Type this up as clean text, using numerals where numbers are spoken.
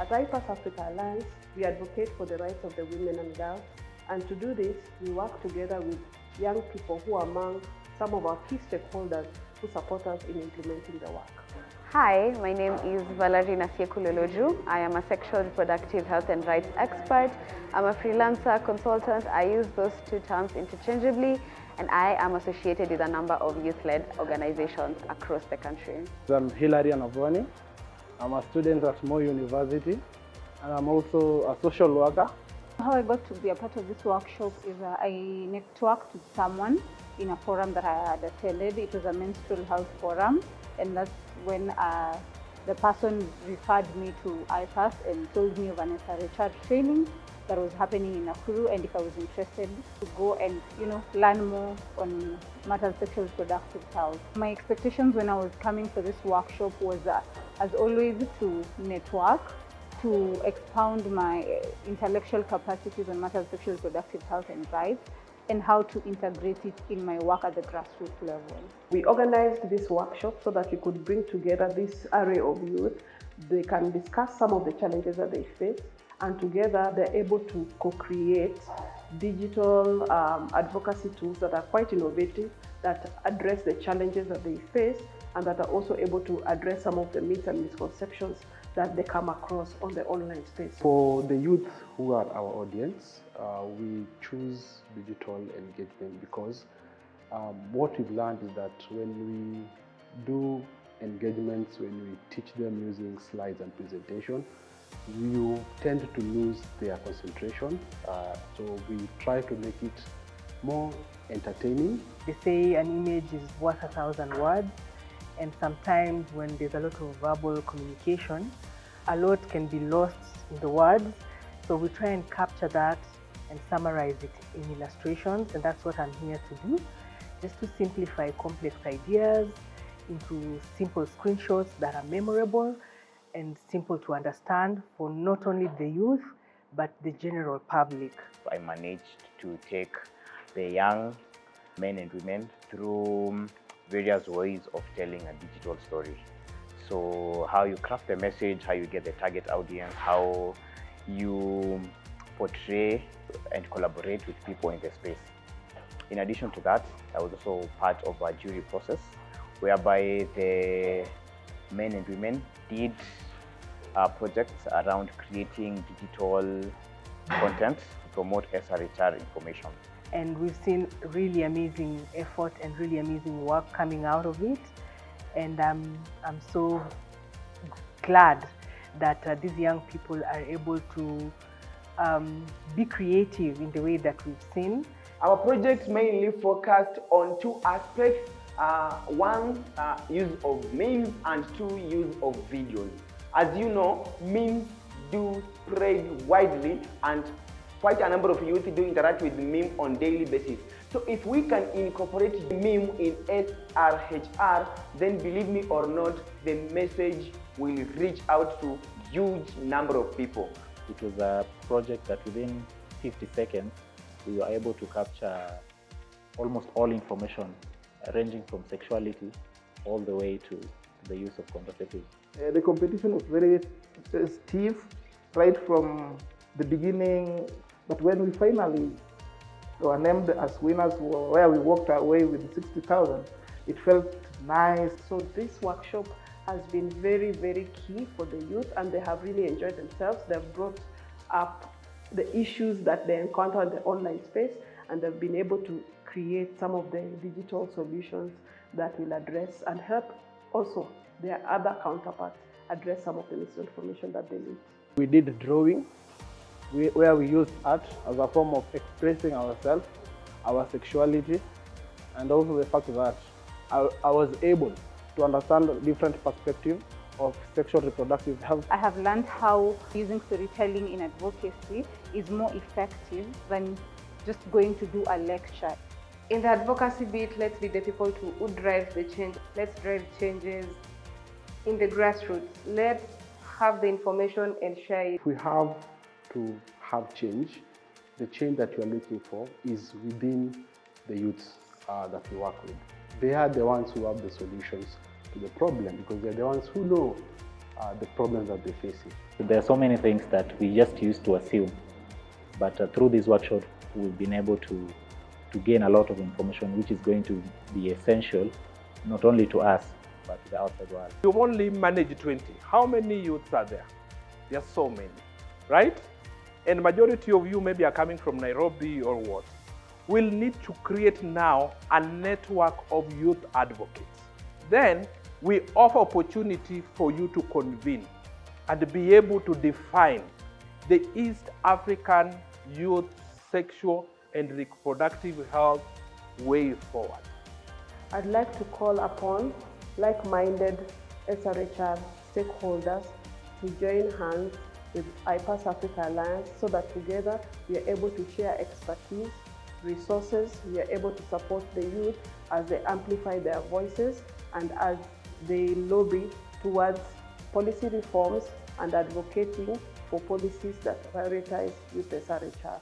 At IPAS Africa Alliance, we advocate for the rights of the women and girls, and to do this, we work together with young people who are among some of our key stakeholders who support us in implementing the work. Hi, my name is Valerina Fiekuloloju. I am a sexual reproductive health and rights expert. I'm a freelancer consultant. I use those two terms interchangeably, and I am associated with a number of youth-led organizations across the country. I'm Hilary Anavoni. I'm a student at Mo University, and I'm also a social worker. How I got to be a part of this workshop is I networked with someone in a forum that I had attended. It was a menstrual health forum, and that's when the person referred me to IPAS and told me of an SRHR training that was happening in Nakuru, and if I was interested to go and learn more on matters of sexual reproductive health. My expectations when I was coming for this workshop was, as always, to network, to expound my intellectual capacities on matters of sexual reproductive health and rights, and how to integrate it in my work at the grassroots level. We organized this workshop so that we could bring together this array of youth. They can discuss some of the challenges that they face, and together they're able to co-create digital advocacy tools that are quite innovative, that address the challenges that they face, and that are also able to address some of the myths and misconceptions that they come across on the online space. For the youth who are our audience, we choose digital engagement because what we've learned is that when we do engagements, when we teach them using slides and presentation, you tend to lose their concentration. So we try to make it more entertaining. They say an image is worth 1,000 words, and sometimes when there's a lot of verbal communication, a lot can be lost in the words. So we try and capture that and summarize it in illustrations, and that's what I'm here to do, just to simplify complex ideas into simple screenshots that are memorable and simple to understand for not only the youth, but the general public. I managed to take the young men and women through various ways of telling a digital story. So how you craft the message, how you get the target audience, how you portray and collaborate with people in the space. In addition to that, I was also part of a jury process whereby the men and women did projects around creating digital content to promote SRHR information. And we've seen really amazing effort and really amazing work coming out of it. And I'm so glad that these young people are able to be creative in the way that we've seen. Our project mainly focused on two aspects. One, use of memes, and two, use of videos. As you know, memes do spread widely, and quite a number of youth do interact with meme on a daily basis. So if we can incorporate meme in SRHR, then believe me or not, the message will reach out to huge number of people. It was a project that within 50 seconds, we were able to capture almost all information, ranging from sexuality all the way to the use of contraceptives. The competition was very stiff right from the beginning, but when we finally were named as winners, where we walked away with 60,000, it felt nice. So this workshop has been very, very key for the youth, and they have really enjoyed themselves. They've brought up the issues that they encounter in the online space, and they've been able to create some of the digital solutions that will address and help also their other counterparts address some of the misinformation that they need. We did drawing, where we used art as a form of expressing ourselves, our sexuality, and also the fact that I was able to understand different perspectives of sexual reproductive health. I have learned how using storytelling in advocacy is more effective than just going to do a lecture. In the advocacy bit, let's be the people who drive the change. Let's drive changes in the grassroots. Let's have the information and share it. If we have to have change, the change that you are looking for is within the youths that we work with. They are the ones who have the solutions to the problem, because they're the ones who know the problems that they're facing. There are so many things that we just used to assume, but through this workshop, we've been able to gain a lot of information, which is going to be essential, not only to us, but to the outside world. You've only managed 20. How many youths are there? There are so many, right? And majority of you maybe are coming from Nairobi or what? We'll need to create now a network of youth advocates. Then we offer opportunity for you to convene and be able to define the East African youth sexual and reproductive health way forward. I'd like to call upon like-minded SRHR stakeholders to join hands with IPAS Africa Alliance so that together we are able to share expertise, resources, we are able to support the youth as they amplify their voices and as they lobby towards policy reforms and advocating for policies that prioritize youth SRHR.